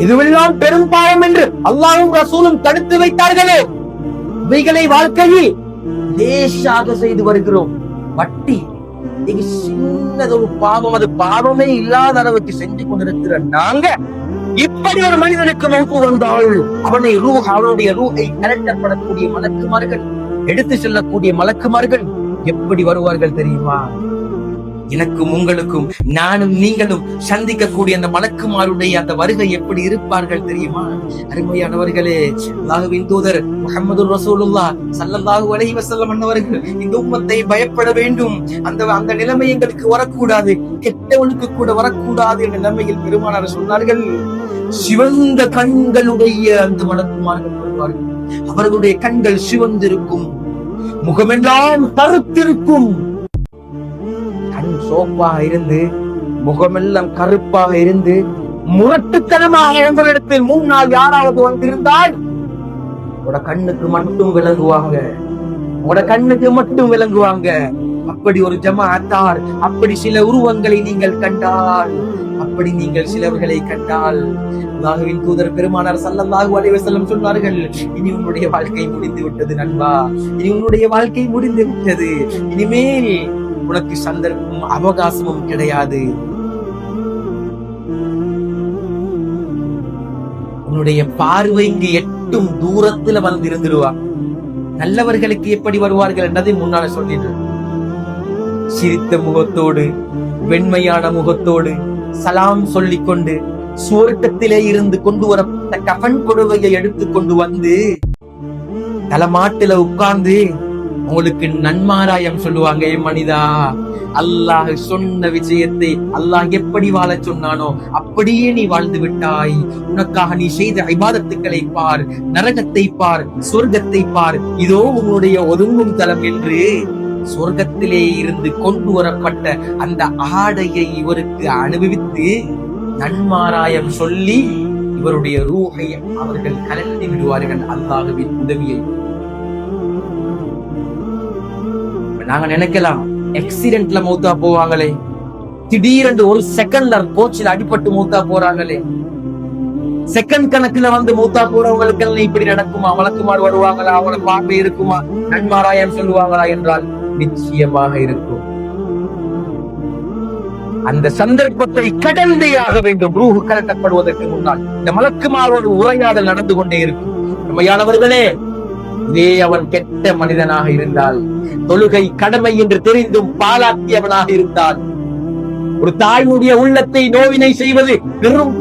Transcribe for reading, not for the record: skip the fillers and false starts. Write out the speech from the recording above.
இதுவெல்லாம் பெரும் பாவம் என்று அல்லாஹ்வும் ரசூலும் தடுத்து வைத்தார்களே, இவைகளை வாழ்க்கையில் லேசாக செய்து வருகிறோம். வட்டி சின்னதொரு பாவம், அது பாவமே இல்லாத அளவுக்கு செஞ்சு கொண்டிருக்கிற நாங்க, இப்படி ஒரு மனிதனுக்கு மௌத்து வந்தால் அவனுடைய ரூஹை கலட்டப்படக்கூடிய மலக்குமார்கள், எடுத்து செல்லக்கூடிய மலக்குமார்கள் எப்படி வருவார்கள் தெரியுமா? எனக்கும் உங்களுக்கும், நானும் நீங்களும் சந்திக்கக்கூடிய அந்த மலக்குமாருடைய அந்த வருகை எப்படி இருப்பார்கள் தெரியுமா? அருமையானவர்களே, அல்லாஹ்வின் தூதர் முஹம்மது ரசூலுல்லாஹ் ஸல்லல்லாஹு அலைஹி வஸல்லம் அவர்கள் இந்த உம்மத்தை பயப்பட வேண்டும், அந்த நிலைமை எங்களுக்கு வரக்கூடாது, கெட்டவனுக்கு கூட வரக்கூடாது என்ற நிலைமையில் பெருமானார் சொன்னார்கள். சிவந்த கண்களுடைய அந்த மலக்குமார்கள் வருவார்கள். அவர்களுடைய கண்கள் சிவந்திருக்கும், முகமெல்லாம் கருத்திருக்கும். கண் சோப்பாக இருந்து, முகமெல்லாம் கருப்பாக இருந்து, முரட்டுத்தனமாக எங்களிடத்தில் முன்னால் யாராவது வந்திருந்தால் உட கண்ணுக்கு மட்டும் விளங்குவாங்க, உட கண்ணுக்கு மட்டும் விளங்குவாங்க. அப்படி ஒரு ஜமாஅத்தார், அப்படி சில உருவங்களை நீங்கள் கண்டால், அப்படி நீங்கள் சிலவர்களை கண்டால், அல்லாஹ்வின் தூதர் பெருமானார் ஸல்லல்லாஹு அலைஹி வஸல்லம் சொன்னார்கள், இனி உன்னுடைய வாழ்க்கை முடிந்து விட்டது நண்பா, இனி உன்னுடைய வாழ்க்கை முடிந்து விட்டது, இனிமேல் உனக்கு சந்தர்ப்பமும் அவகாசமும் கிடையாது. உன்னுடைய பார்வைக்கு எட்டும் தூரத்துல வந்து இருந்துருவாங்க. நல்லவர்களுக்கு எப்படி வருவார்கள் என்றதை முன்னால சொல்லிடு. சிரித்த முகத்தோடு, வெண்மையான முகத்தோடு, சலாம் சொல்லிக் கொண்டு, சுவர்க்கத்திலே இருந்து கொண்டு வரப்பட்ட கஃன் புடவையை எடுத்து கொண்டு வந்து தலைமாட்டில உட்கார்ந்து உங்களுக்கு நன்மாராயம் சொல்லுவாங்க. மனிதா, அல்லாஹ் சொன்ன விஷயத்தை அல்லாஹ் எப்படி வாழ சொன்னானோ அப்படியே நீ வாழ்ந்து விட்டாய். உனக்காக நீ செய்த இபாதத்துக்களை பார், நரகத்தை பார், சொர்க்கத்தை பார், இதோ உன்னுடைய ஒதுங்கும் தலம் என்று சொர்க்கத்திலே இருந்து கொண்டு வரப்பட்ட அந்த ஆடையை இவருக்கு அனுபவித்து நன்மாராயம் சொல்லி இவருடைய ரூஹை அவர்கள் கலட்டி விடுவார்கள் அல்லாஹ்வின் உதவியை. நாங்க நினைக்கலாம், ஆக்சிடென்ட்ல மௌத்தா போவாங்களே, திடீரென்று ஒரு செகண்ட்ல கோச்சில் அடிபட்டு மௌத்தா போறாங்களே, செகண்ட் கணக்குல வந்து மௌத்தா போறவங்களுக்கு எல்லாம் இப்படி நடக்குமா? வழக்குமாறு வருவாங்களா? அவங்கள பார்வை இருக்குமா? நன்மாராயம் சொல்லுவாங்களா என்றால் நிச்சயமாக இருக்கும். அந்த சந்தர்ப்பத்தை கடந்தே ஆக வேண்டும். ரூஹ் கலட்டப்படுவதற்கு முன்னால் இந்த மலக்குமாரோடு உரையாடல் நடந்து கொண்டே இருக்கும். உண்மையானவர்களே, இதே அவன் கெட்ட மனிதனாக இருந்தால், தொழுகை கடமை என்று தெரிந்தும் பாலாக்கியவனாக இருந்தால், ஒரு தாயுடைய உள்ளத்தை நோவினை செய்வது பெரும்